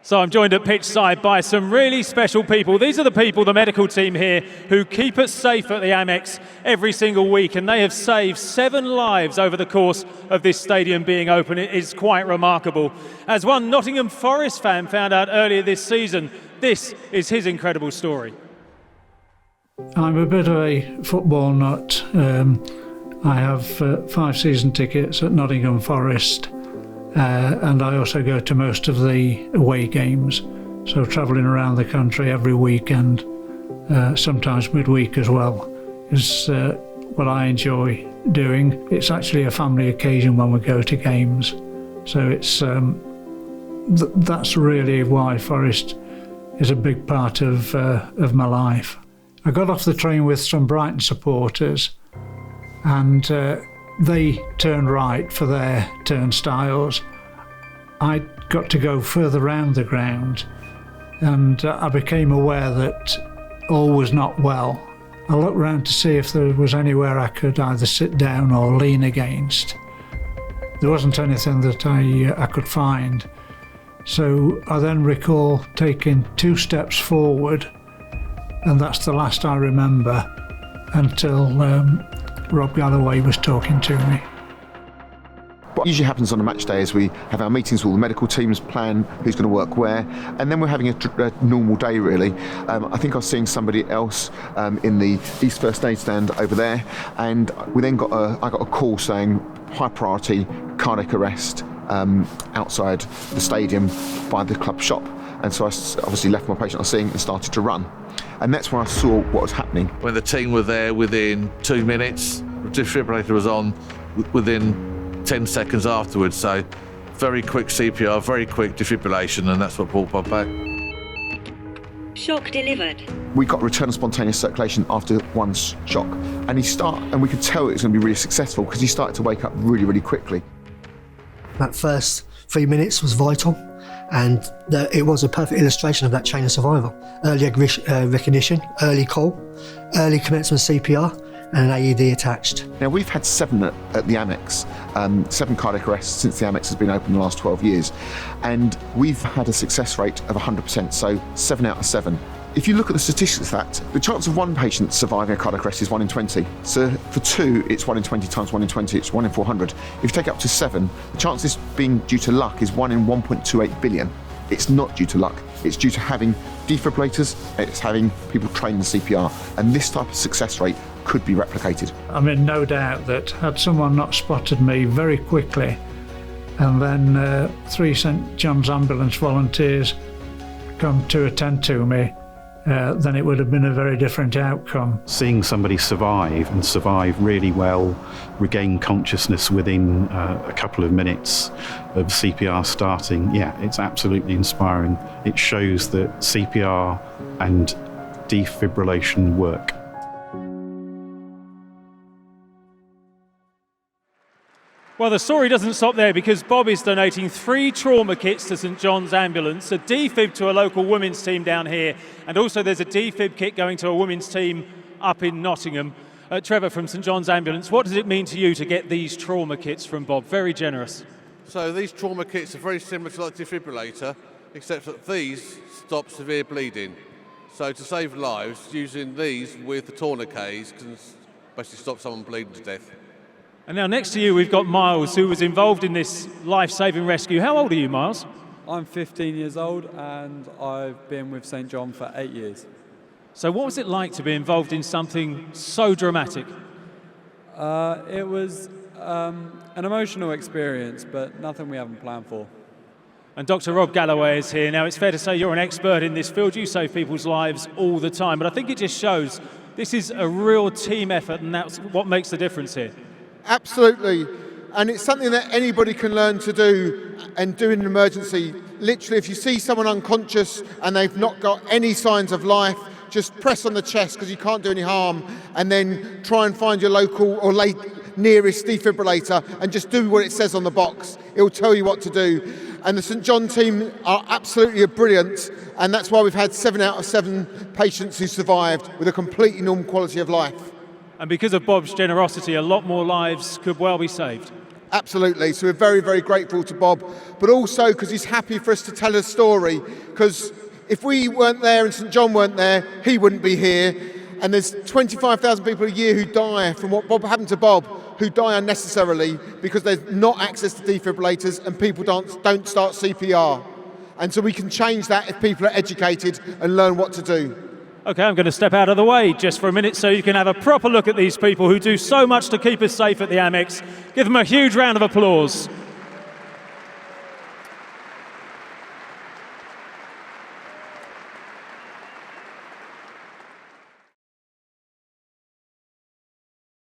So I'm joined at pitch side by some really special people. These are the people, the medical team here, who keep us safe at the Amex every single week, and they have saved 7 lives over the course of this stadium being open. It is quite remarkable. As one Nottingham Forest fan found out earlier this season, this is his incredible story. I'm a bit of a football nut. I have 5 season tickets at Nottingham Forest. And I also go to most of the away games, so travelling around the country every weekend, sometimes midweek as well, is what I enjoy doing. It's actually a family occasion when we go to games, so it's that's really why Forest is a big part of my life. I got off the train with some Brighton supporters, and they turned right for their turnstiles. I got to go further round the ground, and I became aware that all was not well. I looked round to see if there was anywhere I could either sit down or lean against. There wasn't anything that I could find. So I then recall taking 2 steps forward, and that's the last I remember until Rob Galloway was talking to me. What usually happens on a match day is we have our meetings with all the medical teams, plan who's going to work where, and then we're having a normal day really. I think I was seeing somebody else in the East First Aid stand over there, and we then I got a call saying high priority cardiac arrest outside the stadium by the club shop, and so I obviously left my patient I was seeing and started to run. And that's when I saw what was happening. When the team were there within 2 minutes, the defibrillator was on within 10 seconds afterwards, so very quick CPR, very quick defibrillation, and that's what brought Bob back. Shock delivered. We got return of spontaneous circulation after one shock, and we could tell it was going to be really successful because he started to wake up really, really quickly. That first 3 minutes was vital, and it was a perfect illustration of that chain of survival. Early recognition, early call, early commencement CPR, and an AED attached. Now we've had 7 at the Amex, 7 cardiac arrests since the Amex has been open the last 12 years, and we've had a success rate of 100%, so 7 out of 7. If you look at the statistics of that, the chance of one patient surviving a cardiac arrest is 1 in 20. So for 2, it's 1 in 20 times 1 in 20, it's 1 in 400. If you take it up to 7, the chance of this being due to luck is 1 in 1.28 billion. It's not due to luck, it's due to having defibrillators, it's having people train the CPR, and this type of success rate could be replicated. I'm in no doubt that had someone not spotted me very quickly, and then 3 St John's ambulance volunteers come to attend to me, then it would have been a very different outcome. Seeing somebody survive really well, regain consciousness within a couple of minutes of CPR starting, yeah, it's absolutely inspiring. It shows that CPR and defibrillation work. Well, the story doesn't stop there, because Bob is donating 3 trauma kits to St John's Ambulance, a defib to a local women's team down here, and also there's a defib kit going to a women's team up in Nottingham. Trevor from St John's Ambulance, what does it mean to you to get these trauma kits from Bob? Very generous. So these trauma kits are very similar to like defibrillator, except that these stop severe bleeding. So to save lives, using these with the tourniquets can basically stop someone bleeding to death. And now next to you we've got Miles, who was involved in this life-saving rescue. How old are you, Miles? I'm 15 years old and I've been with St John for 8 years. So what was it like to be involved in something so dramatic? It was an emotional experience, but nothing we haven't planned for. And Dr. Rob Galloway is here. Now, it's fair to say you're an expert in this field. You save people's lives all the time, but I think it just shows this is a real team effort, and that's what makes the difference here. Absolutely, and it's something that anybody can learn to do and do in an emergency. Literally, if you see someone unconscious and they've not got any signs of life, just press on the chest because you can't do any harm, and then try and find your local or nearest defibrillator and just do what it says on the box. It will tell you what to do. And the St John team are absolutely brilliant, and that's why we've had 7 out of 7 patients who survived with a completely normal quality of life. And because of Bob's generosity, a lot more lives could well be saved. Absolutely. So we're very, very grateful to Bob, but also because he's happy for us to tell a story, because if we weren't there and St John weren't there, he wouldn't be here. And there's 25,000 people a year who die from what happened to Bob, who die unnecessarily because there's not access to defibrillators and people don't start CPR. And so we can change that if people are educated and learn what to do. Okay, I'm going to step out of the way just for a minute so you can have a proper look at these people who do so much to keep us safe at the Amex. Give them a huge round of applause.